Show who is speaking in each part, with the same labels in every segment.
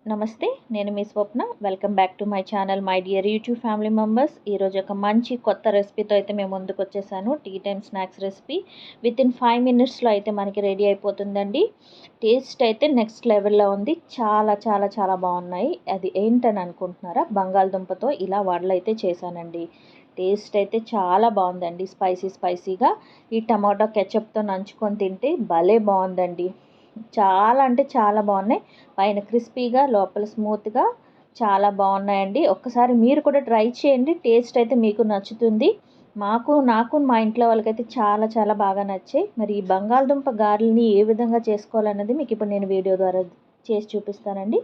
Speaker 1: నమస్తే, నేను మీ Swapna. Welcome back to my channel, my dear YouTube family members. ఈరోజు ఒక మంచి కొత్త రెసిపీతో అయితే మేము ముందుకు వచ్చేసాను. Tea time snacks recipe within 5 మినిట్స్లో అయితే మనకి రెడీ అయిపోతుందండి. టేస్ట్ అయితే నెక్స్ట్ లెవెల్లో ఉంది. చాలా చాలా చాలా బాగున్నాయి. అది ఏంటని అనుకుంటున్నారా? బంగాళదుంపతో ఇలా వడలు అయితే చేశానండి. టేస్ట్ అయితే చాలా బాగుందండి. స్పైసీగా ఈ టమాటో కెచప్తో నంచుకొని తింటే భలే బాగుందండి. చాలా అంటే చాలా బాగున్నాయి. పైన క్రిస్పీగా, లోపల స్మూత్గా చాలా బాగున్నాయండి. ఒక్కసారి మీరు కూడా ట్రై చేయండి. టేస్ట్ అయితే మీకు నచ్చుతుంది. నాకు మా ఇంట్లో వాళ్ళకైతే చాలా చాలా బాగా నచ్చాయి. మరి ఈ బంగాళదుంప గారెల్ని ఏ విధంగా చేసుకోవాలన్నది మీకు ఇప్పుడు నేను వీడియో ద్వారా చేసి చూపిస్తానండి.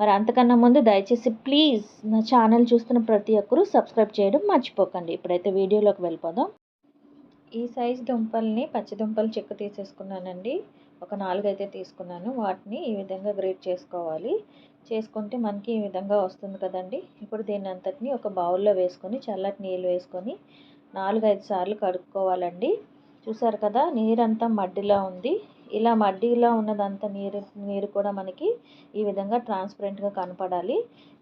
Speaker 1: మరి అంతకన్నా ముందు దయచేసి ప్లీజ్ నా ఛానల్ చూస్తున్న ప్రతి ఒక్కరూ సబ్స్క్రైబ్ చేయడం మర్చిపోకండి. ఇప్పుడైతే వీడియోలోకి వెళ్ళిపోదాం. ఈ సైజ్ దుంపల్ని, పచ్చి దుంపలు చెక్కు తీసేసుకున్నానండి. ఒక 4 అయితే తీసుకున్నాను. వాటిని ఈ విధంగా గ్రేట్ చేసుకోవాలి. చేసుకుంటే మనకి ఈ విధంగా వస్తుంది కదండి. ఇప్పుడు దీన్ని అంతటిని ఒక బౌల్లో వేసుకొని చల్లటి నీళ్ళు వేసుకొని 4-5 సార్లు కడుక్కోవాలండి. చూసారు కదా, నీరంతా మడ్డిలా ఉంది. ఇలా మడ్డిలా ఉన్నదంతా నీరు కూడా మనకి ఈ విధంగా ట్రాన్స్పరెంట్గా కనపడాలి.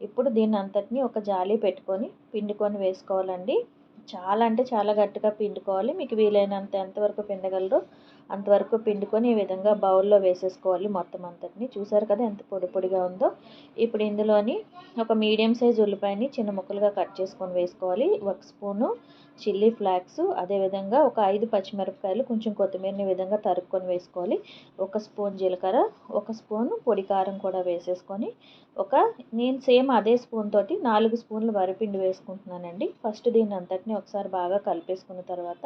Speaker 1: ఇప్పుడు దీన్ని అంతటిని ఒక జాలి పెట్టుకొని పిండుకొని వేసుకోవాలండి. చాలా అంటే చాలా గట్టిగా పిండుకోవాలి. మీకు వీలైనంత ఎంతవరకు పిండగలరో అంతవరకు పిండుకొని ఈ విధంగా బౌల్లో వేసేసుకోవాలి. మొత్తం అంతటిని చూసారు కదా ఎంత పొడిగా ఉందో. ఇప్పుడు ఇందులోని ఒక మీడియం సైజ్ ఉల్లిపాయని చిన్న ముక్కలుగా కట్ చేసుకొని వేసుకోవాలి. 1 స్పూను చిల్లీ ఫ్లాక్స్, అదేవిధంగా ఒక 5 పచ్చిమిరపకాయలు, కొంచెం కొత్తిమీరని ఈ విధంగా తరుక్కొని వేసుకోవాలి. 1 స్పూన్ జీలకర్ర, 1 స్పూను పొడి కారం కూడా వేసేసుకొని నేను సేమ్ అదే స్పూన్ తోటి 4 స్పూన్లు వరిపిండి వేసుకుంటున్నానండి. ఫస్ట్ దీన్ని అంతటిని ఒకసారి బాగా కలిపేసుకున్న తర్వాత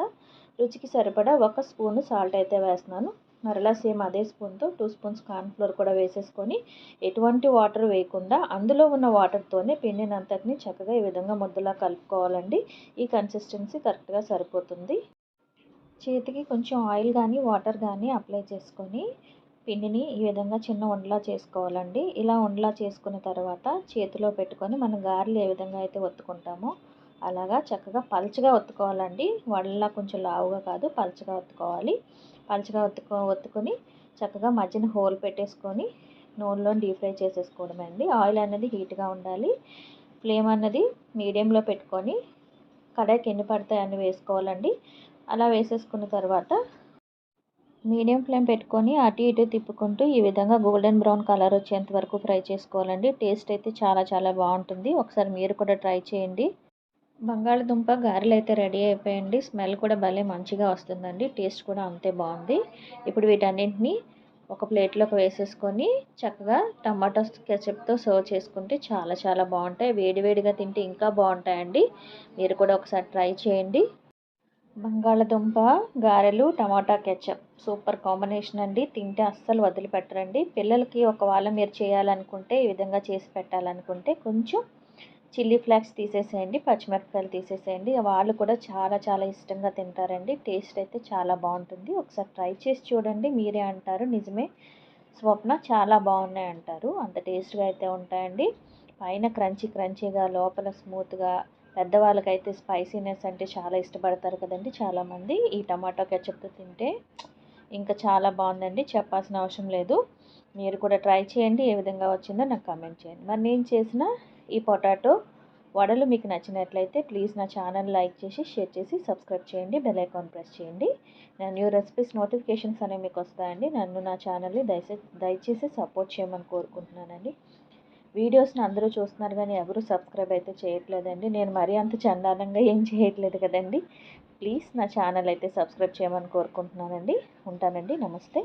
Speaker 1: రుచికి సరిపడా 1 స్పూను సాల్ట్ అయితే వేస్తున్నాను. మరలా సేమ్ అదే స్పూన్తో 2 స్పూన్స్ కార్న్ఫ్లోర్ కూడా వేసేసుకొని ఎటువంటి వాటర్ వేయకుండా అందులో ఉన్న వాటర్తోనే పిండిని అంతటిని చక్కగా ఈ విధంగా ముద్దలా కలుపుకోవాలండి. ఈ కన్సిస్టెన్సీ కరెక్ట్గా సరిపోతుంది. చేతికి కొంచెం ఆయిల్ కానీ వాటర్ కానీ అప్లై చేసుకొని పిండిని ఈ విధంగా చిన్న ఉండలా చేసుకోవాలండి. ఇలా ఉండలా చేసుకున్న తర్వాత చేతిలో పెట్టుకొని మనం గారెలు ఏ విధంగా అయితే ఒత్తుకుంటామో అలాగా చక్కగా పల్చగా ఒత్తుకోవాలండి. వడలా కొంచెం లావుగా కాదు, పల్చగా ఒత్తుకోవాలి. పల్చగా ఒత్తుకొని చక్కగా మధ్యన హోల్ పెట్టేసుకొని నూనెలో డీప్ ఫ్రై చేసేసుకోవడమే అండి. ఆయిల్ అనేది హీట్గా ఉండాలి. ఫ్లేమ్ అన్నది మీడియంలో పెట్టుకొని కడాయికి ఎన్ని పడతాయి అన్ని వేసుకోవాలండి. అలా వేసేసుకున్న తర్వాత మీడియం ఫ్లేమ్ పెట్టుకొని అటు ఇటు తిప్పుకుంటూ ఈ విధంగా గోల్డెన్ బ్రౌన్ కలర్ వచ్చేంత వరకు ఫ్రై చేసుకోవాలండి. టేస్ట్ అయితే చాలా చాలా బాగుంటుంది. ఒకసారి మీరు కూడా ట్రై చేయండి. బంగాళదుంప గారెలు అయితే రెడీ అయిపోయండి. స్మెల్ కూడా భలే మంచిగా వస్తుందండి. టేస్ట్ కూడా అంతే బాగుంది. ఇప్పుడు వీటన్నింటినీ ఒక ప్లేట్లోకి వేసేసుకొని చక్కగా టమాటో కెచప్తో సర్వ్ చేసుకుంటే చాలా చాలా బాగుంటాయి. వేడివేడిగా తింటే ఇంకా బాగుంటాయండి. మీరు కూడా ఒకసారి ట్రై చేయండి. బంగాళదుంప గారెలు, టమాటా కెచప్ సూపర్ కాంబినేషన్ అండి. తింటే అస్సలు వదిలిపెట్టరండి. పిల్లలకి ఒకవేళ మీరు చేయాలనుకుంటే ఈ విధంగా చేసి పెట్టాలనుకుంటే కొంచెం చిల్లీ ఫ్లేక్స్ తీసేసేయండి, పచ్చిమిరపకాయలు తీసేసేయండి. వాళ్ళు కూడా చాలా చాలా ఇష్టంగా తింటారండి. టేస్ట్ అయితే చాలా బాగుంటుంది. ఒకసారి ట్రై చేసి చూడండి. మీరే అంటారు నిజమే స్వప్న చాలా బాగున్నాయి అంటారు. అంత టేస్ట్గా అయితే ఉంటాయండి. పైన క్రంచీగా, లోపల స్మూత్గా. పెద్దవాళ్ళకైతే స్పైసీనెస్ అంటే చాలా ఇష్టపడతారు కదండి చాలామంది. ఈ టమాటో కెచప్తో తింటే ఇంకా చాలా బాగుందండి. చెప్పాల్సిన అవసరం లేదు. మీరు కూడా ట్రై చేయండి. ఏ విధంగా వచ్చిందో నాకు కామెంట్ చేయండి. మరి నేను చేసిన ఈ పొటాటో వడలు మీకు నచ్చినట్లయితే ప్లీజ్ నా ఛానల్ లైక్ చేసి, షేర్ చేసి, సబ్స్క్రైబ్ చేయండి. బెల్ ఐకాన్ ప్రెస్ చేయండి. నా న్యూ రెసిపీస్ నోటిఫికేషన్స్ అనేవి మీకు వస్తాయండి. నన్ను నా ఛానల్ని దయచేసి సపోర్ట్ చేయమని కోరుకుంటున్నానండి. వీడియోస్ని అందరూ చూస్తున్నారు కానీ ఎవరు సబ్స్క్రైబ్ అయితే చేయట్లేదండి. నేను మరీ అంత చండాలంగా ఏం చేయట్లేదు కదండి. ప్లీజ్ నా ఛానల్ అయితే సబ్స్క్రైబ్ చేయమని కోరుకుంటున్నానండి. ఉంటానండి. నమస్తే.